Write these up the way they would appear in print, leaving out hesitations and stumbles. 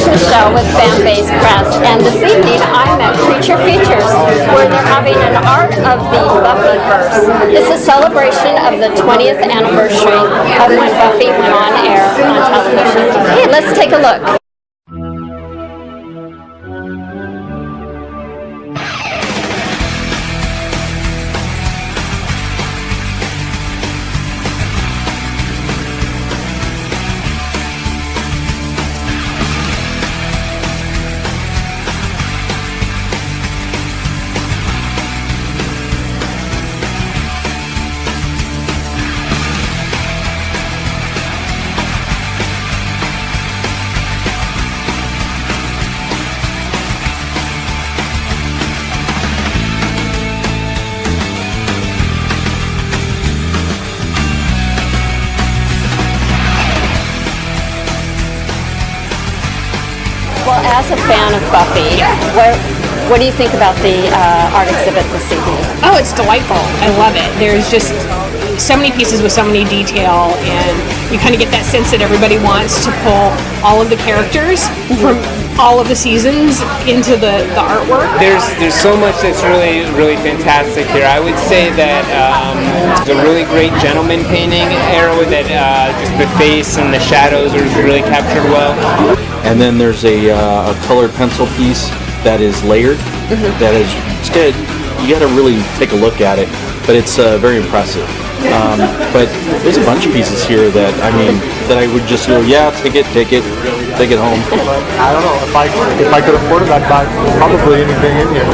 Michele with Fanbase Press, and this evening I'm at Creature Features, where they're having an art of the Buffyverse. It's a celebration of the 20th anniversary of when Buffy went on air on television. Hey, let's take a look. Well, as a fan of Buffy, what do you think about the art exhibit this evening? Oh, it's delightful. I love it. There's just so many pieces with so many detail, and you kind of get that sense that everybody wants to pull all of the characters from all of the seasons into the artwork. There's so much that's really fantastic here. I would say that it's a really great gentleman painting area that just the face and the shadows are really captured well. And then there's a colored pencil piece that is layered. That is, it's good. You got to really take a look at it, but it's very impressive. But there's a bunch of pieces here that I would just go, yeah, take it home. I don't know, if I could afford it, I'd buy probably anything in here.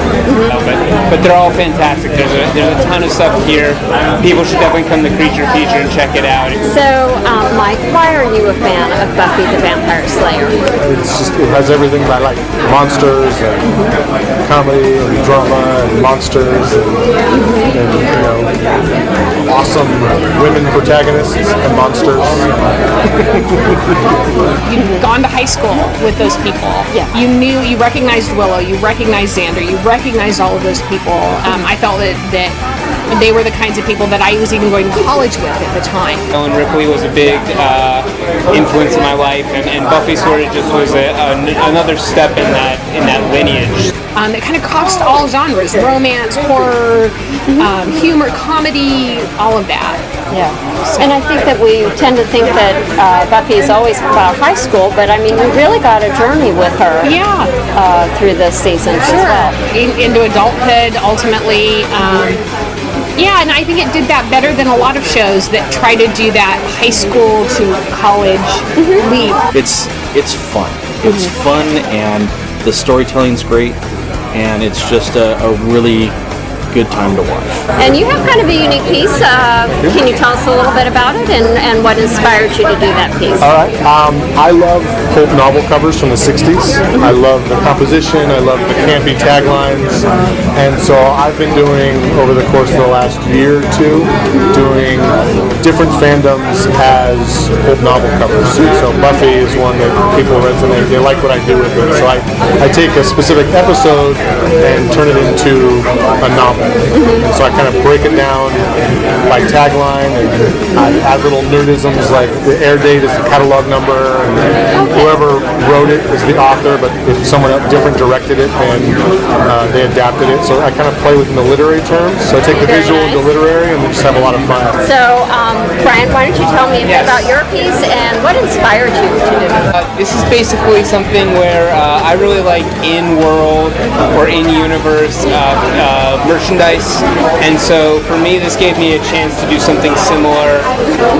But they're all fantastic. There's a ton of stuff here. People should definitely come to Creature Feature and check it out. So, Mike, why are you a fan of Buffy the Vampire Slayer? It has everything I like. Monsters and comedy and drama and monsters and awesome women protagonists and monsters. You'd gone to high school with those people. Yeah. You recognized Willow, you recognized Xander, you recognized all of those people. I felt that they were the kinds of people that I was even going to college with at the time. Ellen Ripley was a big influence in my life, and Buffy sort of just was another step in that lineage. That kind of crossed all genres: romance, horror, humor, comedy, all of that. Yeah, and I think that we tend to think that Buffy is always about high school, but we really got a journey with her. Yeah. Through the seasons as well. Into adulthood, ultimately. Yeah, and I think it did that better than a lot of shows that try to do that high school to college leap. It's fun. It's fun, and the storytelling's great, and it's just a really good time to watch. And you have kind of a unique piece. Can you tell us a little bit about it and what inspired you to do that piece? All right. I love pulp novel covers from the 60s. I love the composition. I love the campy taglines. And so I've been doing, over the course of the last year or two, doing different fandoms as pulp novel covers. So Buffy is one that people resonate. They like what I do with it. So I take a specific episode and turn it into a novel. So I kind of break it down by tagline, and I add little nerdisms like the air date is the catalog number, and whoever wrote it is the author, but if someone different directed it, then they adapted it. So I kind of play within the literary terms. So I take the visual and the literary, and we just have a lot of fun. So, Brian, why don't you tell me a bit about your piece and what inspired you to do it? This is basically something where I really like in-world or in-universe merchandise, and so for me this gave me a chance to do something similar.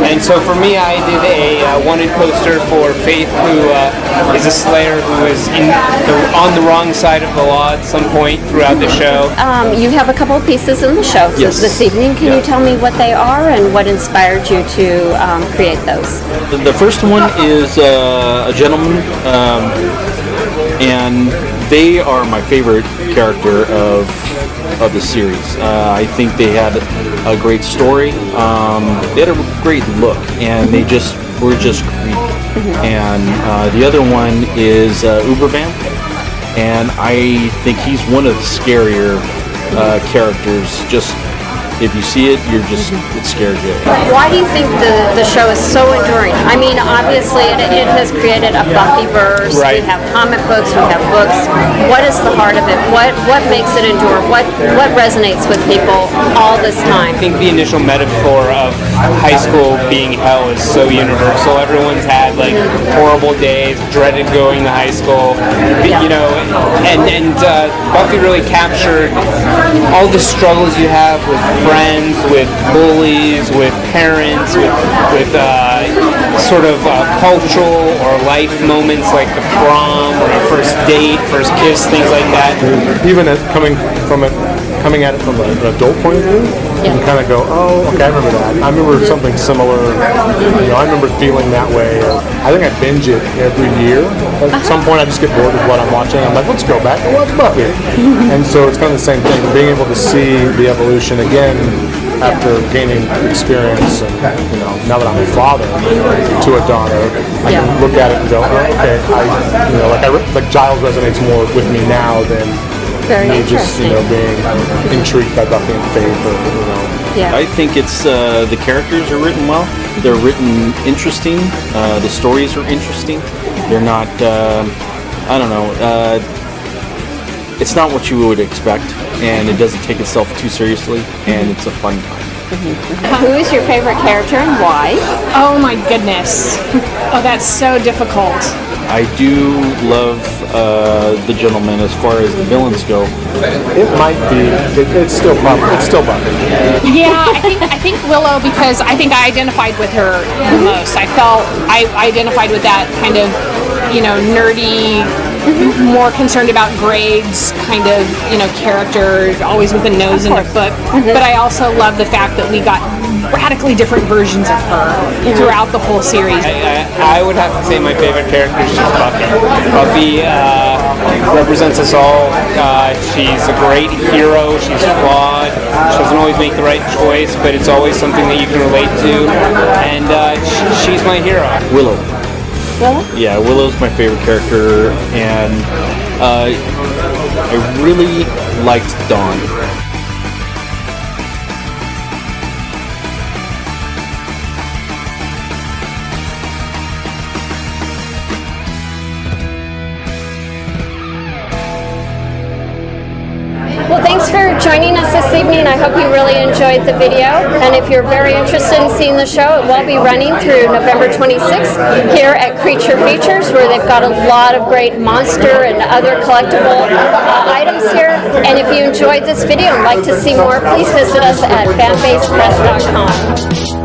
And so for me, I did a wanted poster for Faith, who is a Slayer who is on the wrong side of the law at some point throughout the show. You have a couple of pieces in the show this evening. Can you tell me what they are and what inspired you to create those? The first one is a gentleman, and they are my favorite character of the series. I think they had a great story. They had a great look, and they were just creepy. And the other one is Burbank, and I think he's one of the scarier characters. Just if you see it, it scares you. Why do you think the show is so enduring? I mean, obviously it has created a Buffyverse. Right. We have comic books, we have books. What is the heart of it? What makes it endure? What resonates with people all this time? I think the initial metaphor of high school being hell is so universal. Everyone's had like horrible days, dreaded going to high school, you know, and Buffy really captured all the struggles you have with friends, with bullies, with parents, with sort of cultural or life moments like the prom or a first date, first kiss, things like that. Even coming at it from an adult point of view, you can kind of go, oh, okay, I remember that. I remember something similar. You know, I remember feeling that way. I think I binge it every year. At some point, I just get bored with what I'm watching. I'm like, let's go back and watch Buffy. And so it's kind of the same thing. Being able to see the evolution again after gaining experience, and you know, now that I'm a father to a daughter, I can look at it and go, oh, okay, like Giles resonates more with me now than me just being intrigued by Buffy and Faith, or I think it's the characters are written well. They're written interesting. The stories are interesting. They're not. I don't know. It's not what you would expect, and it doesn't take itself too seriously, and it's a fun time. Who is your favorite character and why? Oh my goodness. Oh, that's so difficult. I do love the gentleman as far as the villains go. it might be. It's still Buffy. Yeah, I think Willow, because I think I identified with her the most. I identified with that kind of, nerdy, more concerned about grades kind of, character, always with a nose in a book. But I also love the fact that we got radically different versions of her throughout the whole series. I would have to say my favorite character is just Buffy. Buffy represents us all. She's a great hero. She's flawed. She doesn't always make the right choice, but it's always something that you can relate to. And she's my hero. Willow. Yeah, Willow's my favorite character, and I really liked Dawn. Well, thanks for joining us this evening. I hope you really enjoyed the video. And if you're very interested in seeing the show, it will be running through November 26th here at Creature Features, where they've got a lot of great monster and other collectible items here. And if you enjoyed this video and like to see more, please visit us at fanbasepress.com.